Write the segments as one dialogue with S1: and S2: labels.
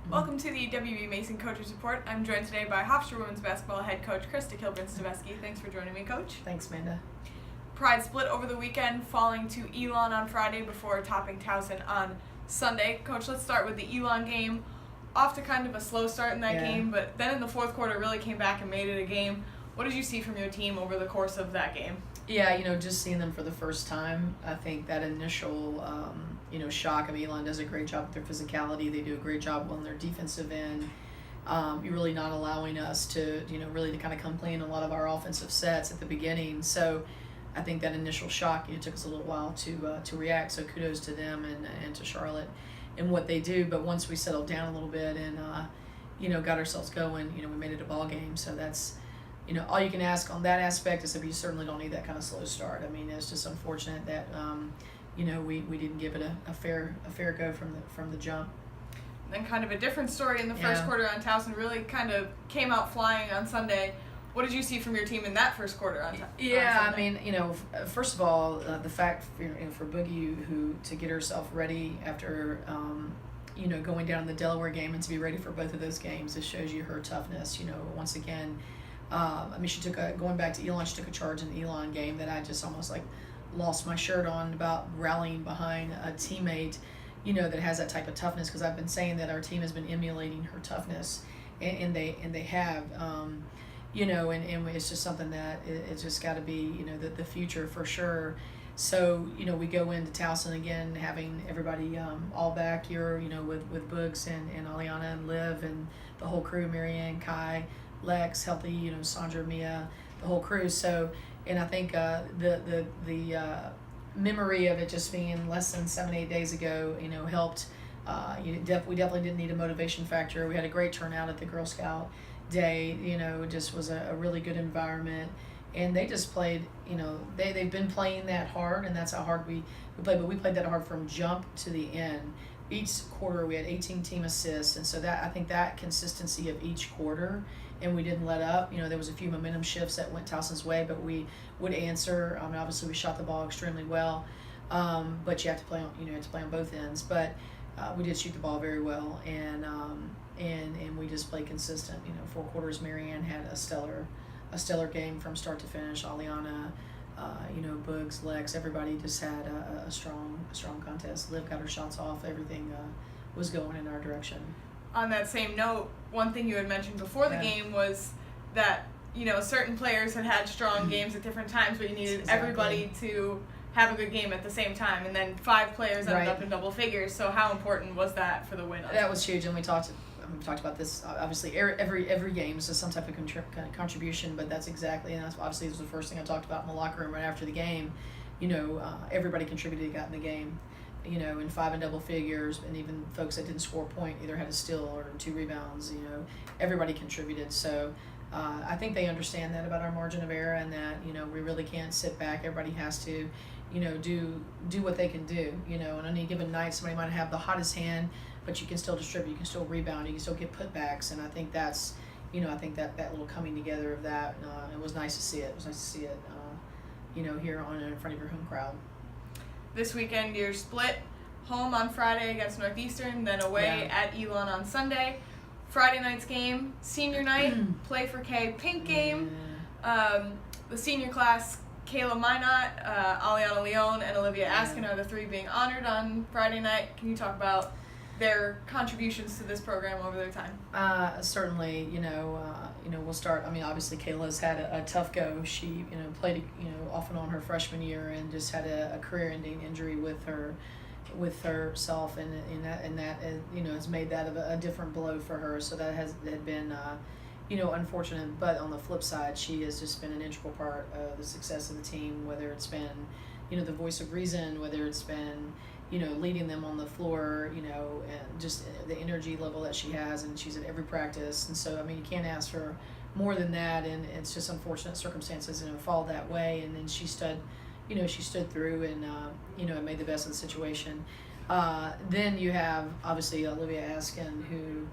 S1: Welcome to the WBB Mason Coaches Report. I'm joined today by Hofstra women's basketball head coach Krista Kilburn-Steveskey. Thanks for joining me, Coach.
S2: Thanks, Amanda.
S1: Pride split over the weekend, falling to Elan on Friday before topping Towson on Sunday. Coach, let's start with the Elan game. Off to kind of a slow start in that game, but then in the fourth quarter really came back and made it a game. What did you see from your team over the course of that game?
S2: Yeah, just seeing them for the first time, I think that initial, shock of Elan does a great job with their physicality. They do a great job on their defensive end. You're really not allowing us to, really to kind of come play in a lot of our offensive sets at the beginning. So I think that initial shock, it took us a little while to react. So kudos to them and to Charlotte and what they do. But once we settled down a little bit and, got ourselves going, we made it a ball game. So that's, all you can ask on that aspect is that you certainly don't need that kind of slow start. I mean, it's just unfortunate that, we didn't give it a fair go from the jump.
S1: And then kind of a different story in the first quarter on Towson, really kind of came out flying on Sunday. What did you see from your team in that first quarter on Sunday?
S2: I mean, first of all, the fact for Boogie to get herself ready after, going down in the Delaware game and to be ready for both of those games, it shows you her toughness. Once again, she going back to Elon, she took a charge in the Elon game that I just almost lost my shirt on about rallying behind a teammate, that has that type of toughness, because I've been saying that our team has been emulating her toughness, and they have, and it's just something that it's just got to be, the future for sure. So, we go into Towson again, having everybody all back here, with Boogs and Aliana and Liv and the whole crew, Marianne, Kai, Lex, healthy, Sandra, Mia, the whole crew. So, and I think the memory of it just being less than 7-8 days ago, helped. We definitely didn't need a motivation factor. We had a great turnout at the Girl Scout Day. It just was a really good environment. And they just played, they've been playing that hard, and that's how hard we played. But we played that hard from jump to the end. Each quarter we had 18 team assists, and so that I think that consistency of each quarter, and we didn't let up. There was a few momentum shifts that went Towson's way, but we would answer. Obviously we shot the ball extremely well, but you have to play on both ends. But we did shoot the ball very well, and we just played consistent. 4 quarters. Marianne had a stellar game from start to finish. Aliana, Boogs, Lex, everybody just had a strong contest. Liv got her shots off. Everything was going in our direction.
S1: On that same note, one thing you had mentioned before the game was that, certain players had strong games at different times, but you needed everybody to have a good game at the same time. And then 5 players ended up in double figures. So how important was that for the win?
S2: That was huge, and we talked about this. Obviously, every game is some type of contribution, but that's exactly, and that's obviously was the first thing I talked about in the locker room right after the game. Everybody contributed, got in the game. In 5 and double figures, and even folks that didn't score a point either had a steal or 2 rebounds. Everybody contributed. So I think they understand that about our margin of error, and that we really can't sit back. Everybody has to, do what they can do. On any given night, somebody might have the hottest hand, but you can still distribute, you can still rebound, you can still get putbacks, and I think that's, that little coming together of that. It was nice to see it. It was nice to see it, here in front of your home crowd.
S1: This weekend, you're split home on Friday against Northeastern, then away at Elan on Sunday. Friday night's game, senior night, Play for K pink game. The senior class, Kayla Minot, Aliana Leone, and Olivia Askin are the 3 being honored on Friday night. Can you talk about their contributions to this program over their time?
S2: Certainly, we'll start. Obviously Kayla's had a tough go. She, played, off and on her freshman year, and just had a career-ending injury with herself, and that has made that a different blow for her. So that had been, unfortunate. But on the flip side, she has just been an integral part of the success of the team. Whether it's been, the voice of reason, whether it's been, leading them on the floor, and just the energy level that she has, and she's at every practice. And so, you can't ask for more than that, and it's just unfortunate circumstances, fall that way. And then she stood through and, and made the best of the situation. Then you have, obviously, Olivia Askin, who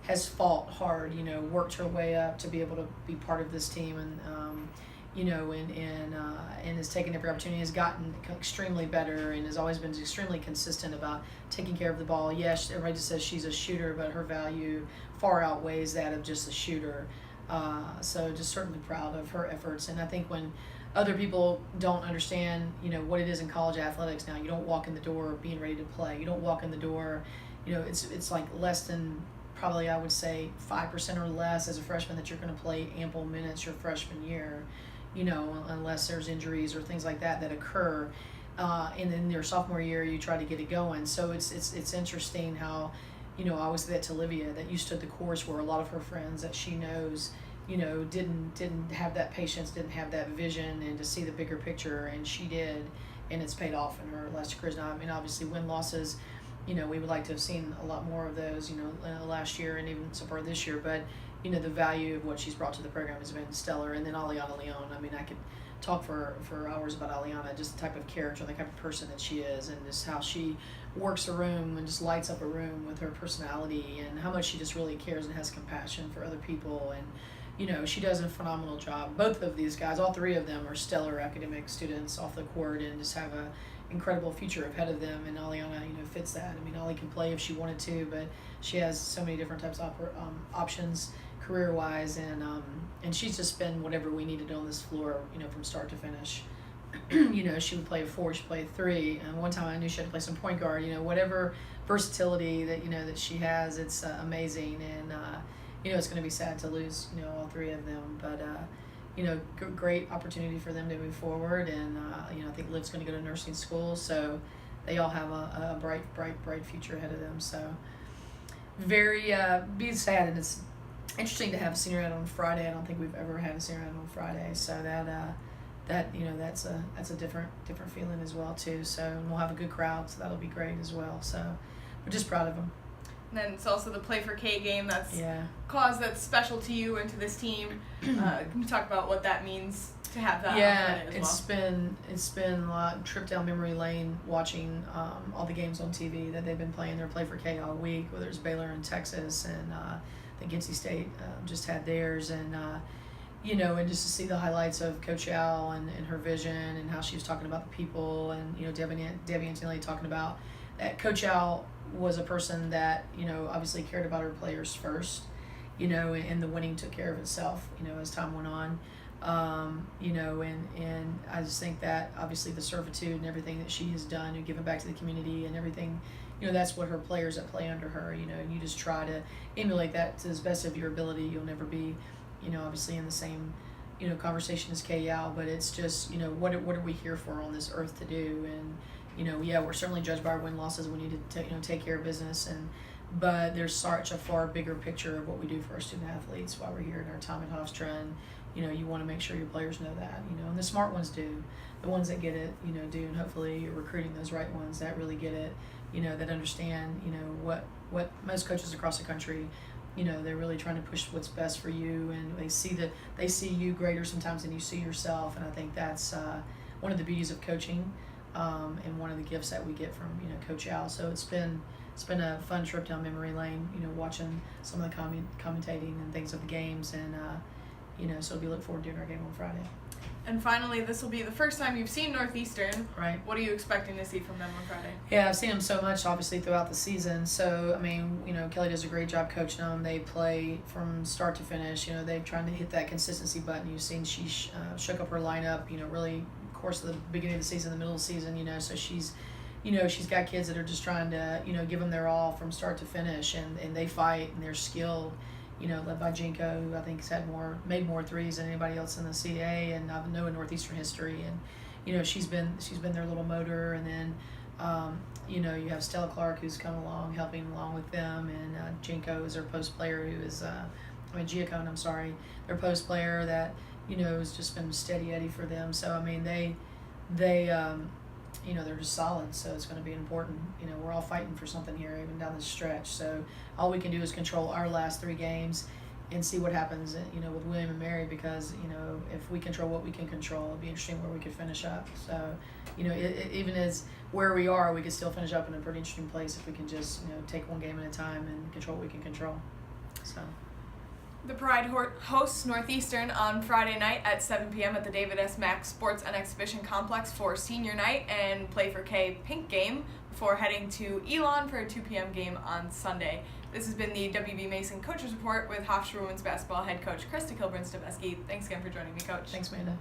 S2: has fought hard, worked her way up to be able to be part of this team. And, and has taken every opportunity, has gotten extremely better, and has always been extremely consistent about taking care of the ball. Yes, everybody just says she's a shooter, but her value far outweighs that of just a shooter. So just certainly proud of her efforts. And I think when other people don't understand, what it is in college athletics now, you don't walk in the door being ready to play. You don't walk in the door, it's like less than, probably I would say 5% or less as a freshman that you're going to play ample minutes your freshman year, unless there's injuries or things like that occur. And then your sophomore year, you try to get it going. So it's interesting how, I always say that to Olivia, that you stood the course where a lot of her friends that she knows, didn't have that patience, didn't have that vision, and to see the bigger picture, and she did, and it's paid off in her last career. Now, I mean, obviously, win-losses, we would like to have seen a lot more of those, last year and even so far this year, but, the value of what she's brought to the program has been stellar. And then Aliana Leon, I mean, I could talk for hours about Aliana, just the type of character, the type of person that she is, and just how she works a room and just lights up a room with her personality, and how much she just really cares and has compassion for other people. And she does a phenomenal job. Both of these guys, all three of them, are stellar academic students off the court and just have a incredible future ahead of them. And Aliana, fits that. I mean, Ollie can play if she wanted to, but she has so many different types of options career-wise, and she's just been whatever we needed on this floor, from start to finish. She would play a 4, she'd play a 3, and one time I knew she had to play some point guard. Whatever versatility that that she has, it's amazing. And it's going to be sad to lose all three of them, but great opportunity for them to move forward. And I think Liv's going to go to nursing school, so they all have a bright future ahead of them. So very be sad, and it's interesting to have a senior night on Friday. I don't think we've ever had a senior night on Friday, so that's a different feeling as well too. So, and we'll have a good crowd, so that'll be great as well. So we're just proud of them.
S1: And then it's also the Play for K game. That's cause that's special to you and to this team. Can you talk about what that means to have that?
S2: Yeah,
S1: on as
S2: it's been a lot trip down memory lane watching all the games on TV that they've been playing their Play for K all week, whether it's Baylor and Texas, and I think NC State just had theirs, and and just to see the highlights of Coach Al and her vision, and how she was talking about the people, and Debbie Antonelli talking about that Coach Al was a person that obviously cared about her players first, and the winning took care of itself as time went on, and I just think that obviously the servitude and everything that she has done and given back to the community and everything, that's what her players that play under her, and you just try to emulate that to the best of your ability. You'll never be obviously in the same conversation as Kay Al, but it's just what are we here for on this earth to do? And we're certainly judged by our win-losses. We need to take care of business, but there's such a far bigger picture of what we do for our student athletes while we're here in our time at Hofstra, and you want to make sure your players know that, and the smart ones do, the ones that get it do, and hopefully you're recruiting those right ones that really get it, that understand what most coaches across the country, they're really trying to push what's best for you, and they see you greater sometimes than you see yourself. And I think that's one of the beauties of coaching, and one of the gifts that we get from Coach Al. So it's been a fun trip down memory lane, watching some of the commentating and things of the games, and so we look forward to doing our game on Friday.
S1: And finally, this will be the first time you've seen Northeastern.
S2: Right.
S1: What are you expecting to see from them on Friday?
S2: Yeah, I've seen them so much, obviously, throughout the season. So, I mean, Kelly does a great job coaching them. They play from start to finish. They're trying to hit that consistency button. You've seen she shook up her lineup, really, of course, at the beginning of the season, the middle of the season, so she's, she's got kids that are just trying to, give them their all from start to finish, and they fight, and they're skilled. Led by Jinko, who I think has made more threes than anybody else in the CA, and I know in Northeastern history. And she's been their little motor. And then you have Stella Clark, who's come along, helping along with them, and Jinko is their post player, who is Giacone, I'm sorry, their post player that has just been steady Eddie for them. So I mean they they're just solid, so it's going to be important. We're all fighting for something here, even down the stretch. So all we can do is control our last 3 games and see what happens, with William and Mary, because, if we control what we can control, it'll be interesting where we could finish up. So, even as where we are, we could still finish up in a pretty interesting place if we can just, take one game at a time and control what we can control. So.
S1: The Pride hosts Northeastern on Friday night at 7 p.m. at the David S. Mack Sports and Exhibition Complex for senior night and Play for K pink game before heading to Elon for a 2 p.m. game on Sunday. This has been the WB Mason Coaches Report with Hofstra Women's Basketball Head Coach Krista Kilburn-Steveskey. Thanks again for joining me, Coach.
S2: Thanks, Amanda.